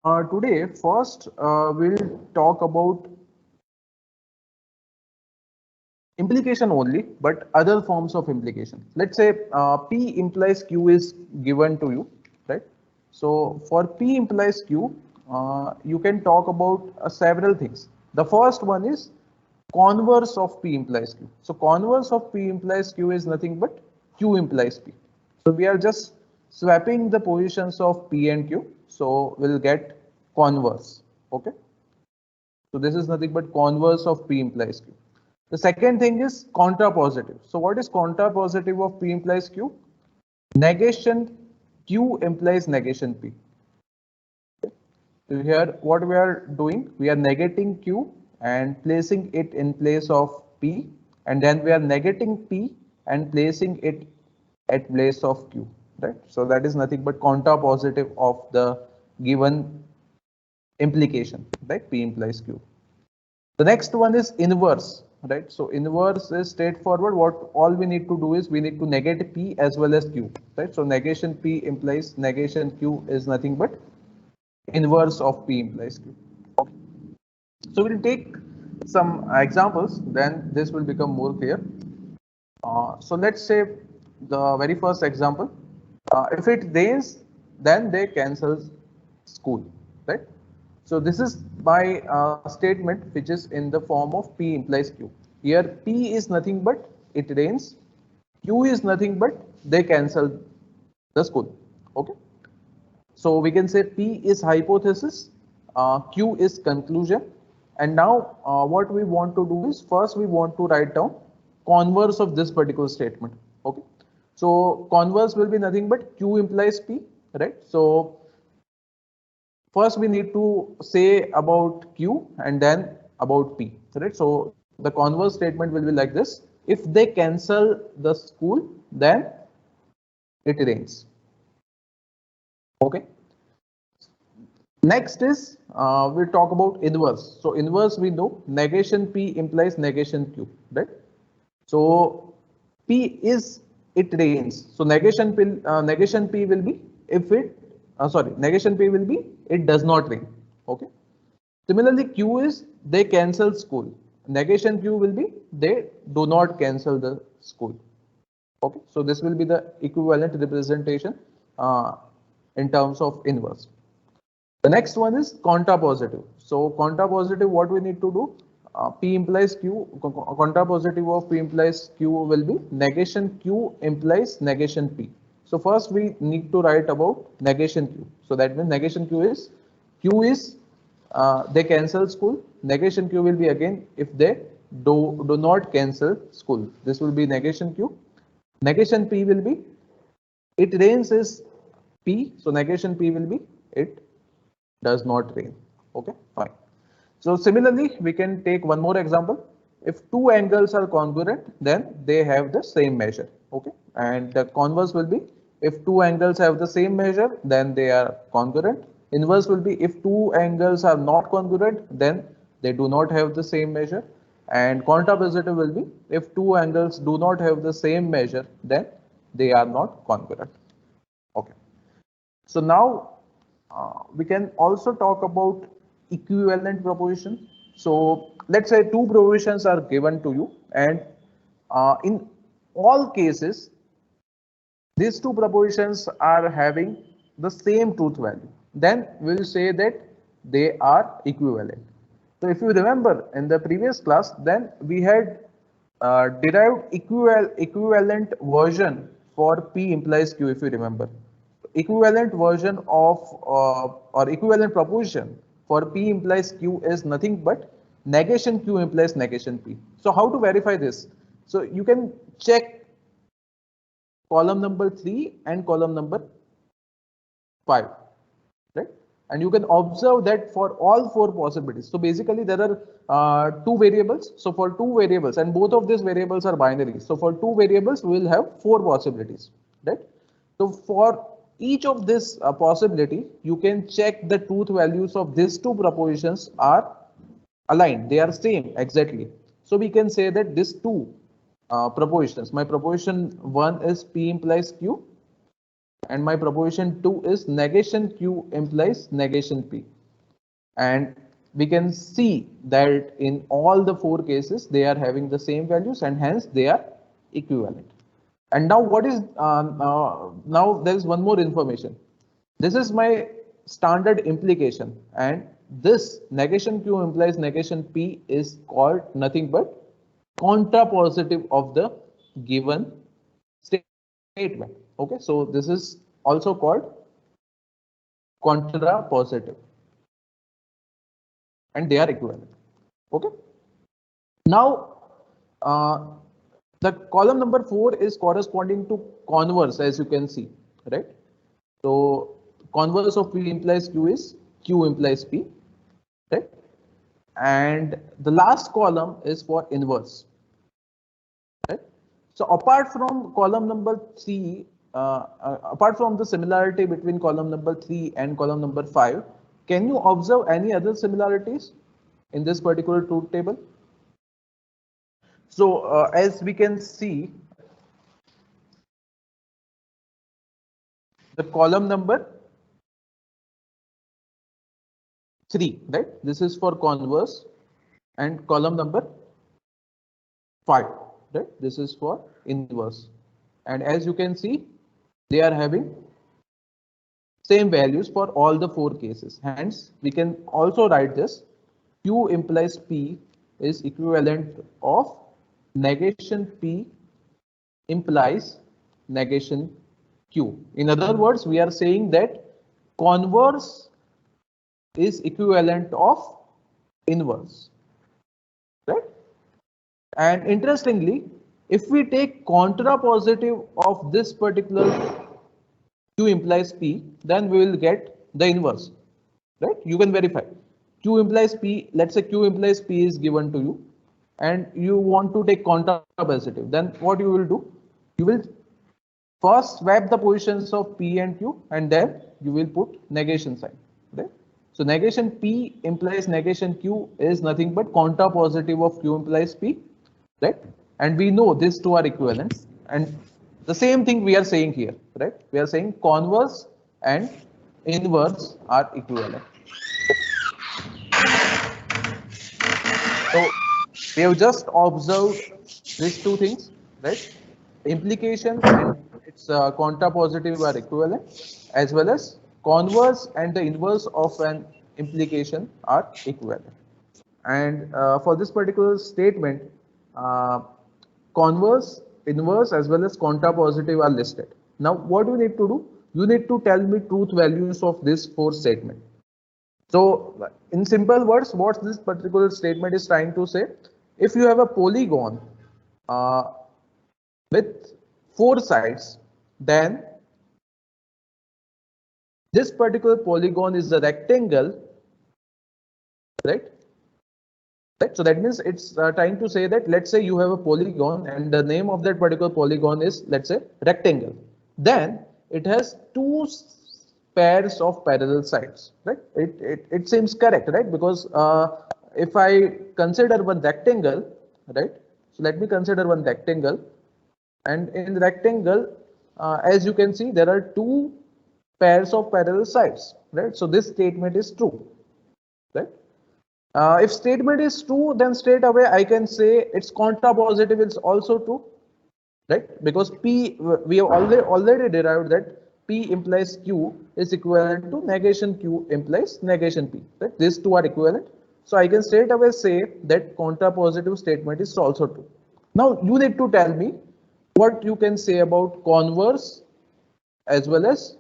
Today, first, we'll talk about implication only, but other forms of implication. Let's say P implies Q is given to you, right? So for P implies Q, you can talk about several things. The first one is converse of P implies Q. So converse of P implies Q is nothing but Q implies P. So we are just swapping the positions of P and Q. So we'll get converse. Okay. So this is nothing but converse of P implies Q. The second thing is contrapositive. So what is contrapositive of P implies Q? Negation Q implies negation P. So here what we are doing, we are negating Q and placing it in place of P, and then we are negating P and placing it at place of Q, right? So that is nothing but contrapositive of the given implication, right? P implies Q. The next one is inverse, right? So inverse is straightforward. What all we need to do is we need to negate P as well as Q, right? So negation P implies negation Q is nothing but inverse of P implies Q. Okay. So we'll take some examples, then this will become more clear. So let's say the very first example, if it rains, then they cancel school, right? So this is my statement which is in the form of P implies Q. Here P is nothing but it rains, Q is nothing but they cancel the school. Okay. So we can say P is hypothesis, Q is conclusion, and now what we want to do is first we want to write down converse of this particular statement. Okay. So converse will be nothing but Q implies P, right? So first we need to say about Q and then about P, right? So the converse statement will be like this: if they cancel the school, then it rains. Okay. Next is we talk about inverse. So inverse we know negation P implies negation Q, right? So P is it rains. So negation P will be if it sorry negation P will be it does not rain. Okay. Similarly, Q is they cancel school. Negation Q will be they do not cancel the school. Okay. So this will be the equivalent representation in terms of inverse. The next one is contrapositive. So contrapositive, what we need to do? P implies Q. Contrapositive of P implies Q will be negation Q implies negation P. So first we need to write about negation Q. So that means negation Q is they cancel school. Negation Q will be again if they do not cancel school. This will be negation Q. Negation P will be it rains is P. So negation P will be it does not rain. Okay, fine. So similarly, we can take one more example. If two angles are congruent, then they have the same measure. Okay, and the converse will be if two angles have the same measure, then they are congruent. Inverse will be if two angles are not congruent, then they do not have the same measure. And contrapositive will be if two angles do not have the same measure, then they are not congruent. Okay. So now we can also talk about equivalent proposition. So let's say two propositions are given to you, and in all cases, these two propositions are having the same truth value. Then we'll say that they are equivalent. So if you remember in the previous class, then we had derived equivalent version for P implies Q, if you remember. Equivalent version of or equivalent proposition for P implies Q is nothing but negation Q implies negation P. So how to verify this? So you can check column number 3 and column number 5, right? And you can observe that for all four possibilities. So basically there are two variables. So for two variables, and both of these variables are binary. So for two variables, we will have four possibilities, right? So for each of this possibility, you can check the truth values of these two propositions are aligned. They are same exactly. So we can say that these two propositions, my proposition 1 is P implies Q, and my proposition 2 is negation Q implies negation P. And we can see that in all the 4 cases they are having the same values and hence they are equivalent. And now what is now there is one more information. This is my standard implication, and this negation Q implies negation P is called nothing but contrapositive of the given statement. Okay, so this is also called contrapositive, and they are equivalent. Okay, now the column number 4 is corresponding to converse, as you can see, right? So converse of P implies Q is Q implies P, right? And the last column is for inverse, right? So apart from column number 3, apart from the similarity between column number 3 and column number 5, can you observe any other similarities in this particular truth table? So as we can see, the column number 3, right? This is for converse, and column number 5, right? This is for inverse. And as you can see, they are having same values for all the 4 cases. Hence, we can also write this Q implies P is equivalent of negation P implies negation Q. In other words, we are saying that converse is equivalent of inverse, right? And interestingly, if we take contrapositive of this particular Q implies P, then we will get the inverse, right? You can verify. Q implies P, let's say Q implies P is given to you, and you want to take contrapositive. Then what you will do? You will first swap the positions of P and Q, and then you will put negation sign, right? So negation P implies negation Q is nothing but contrapositive of Q implies P, right? And we know these two are equivalent, and the same thing we are saying here, right? We are saying converse and inverse are equivalent. So we have just observed these two things, right? Implication and its contrapositive are equivalent, as well as converse and the inverse of an implication are equivalent. And for this particular statement, converse, inverse, as well as contrapositive are listed. Now, what you need to do? You need to tell me truth values of this 4 statement. So, in simple words, what this particular statement is trying to say: if you have a polygon with 4 sides, then this particular polygon is a rectangle, right? Right. So that means it's trying to say that, let's say you have a polygon and the name of that particular polygon is, let's say, rectangle. Then it has 2 pairs of parallel sides, right? It seems correct, right? Because if I consider one rectangle, right? So let me consider one rectangle, and in the rectangle, as you can see, there are 2 pairs of parallel sides, right? So this statement is true, right? If statement is true, then straight away I can say its contrapositive is also true, right? Because P, we have already derived that P implies Q is equivalent to negation Q implies negation P, right? These two are equivalent. So I can straight away say that contrapositive statement is also true. Now you need to tell me what you can say about converse as well as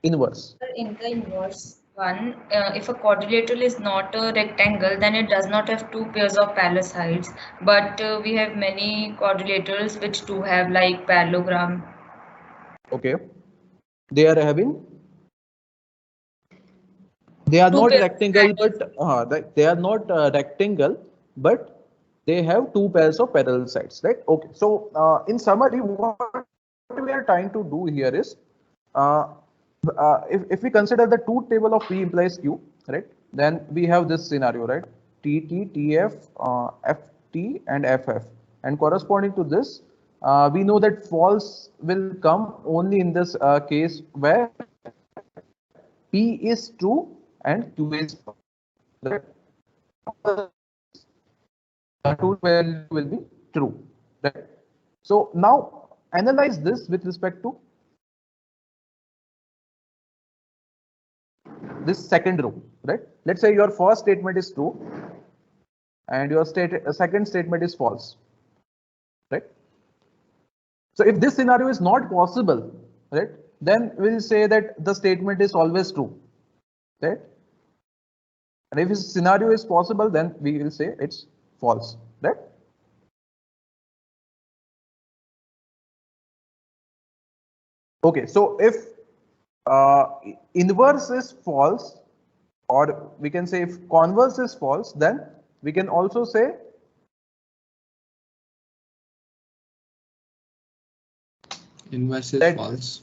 inverse. In the inverse one, if a quadrilateral is not a rectangle, then it does not have 2 pairs of parallel sides. But we have many quadrilaterals which do have, like parallelogram. Okay, they are having. They are not rectangle, but they are not rectangle, but they have 2 pairs of parallel sides, right? Okay, so in summary, what we are trying to do here is, if we consider the truth table of P implies Q, right? Then we have this scenario, right? TT, TF, FT, and FF, and corresponding to this, we know that false will come only in this case where P is true and Q is false. Right? True value will be true. Right? So now analyze this with respect to this second row. Right? Let's say your first statement is true and your second statement is false. Right? So if this scenario is not possible, right, then we'll say that the statement is always true. Right? And if this scenario is possible, then we will say it's false. Right? Okay, so if inverse is false, or we can say if converse is false, then we can also say inverse is that, false.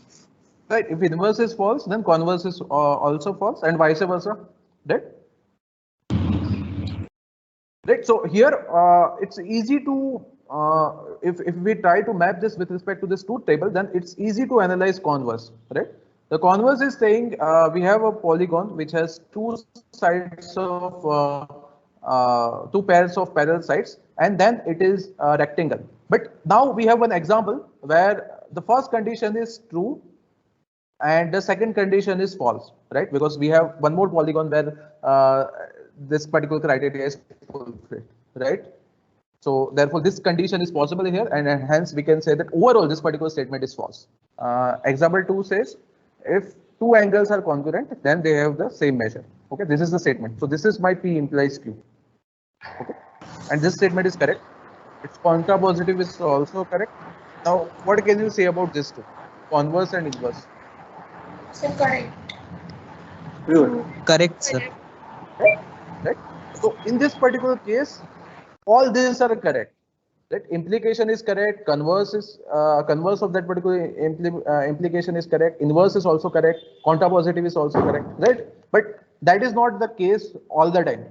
right? If inverse is false, then converse is also false, and vice versa. Right? Right. So here it's easy to if we try to map this with respect to this truth table, then it's easy to analyze converse. Right. The converse is saying we have a polygon which has two sides of two pairs of parallel sides, and then it is a rectangle. But now we have an example where the first condition is true and the second condition is false, right? Because we have one more polygon where this particular criteria is fulfilled, right? So therefore this condition is possible here, and hence we can say that overall this particular statement is false. Example 2 says if two angles are congruent, then they have the same measure. Okay, this is the statement. So this is my P implies Q. Okay, and this statement is correct. Its contrapositive is also correct. Now, what can you say about this two, converse and inverse? So correct. Correct, sir. Right. So in this particular case, all these are correct. Right. Implication is correct. Converse of that particular implication is correct. Inverse is also correct. Contrapositive is also correct. Right. But that is not the case all the time.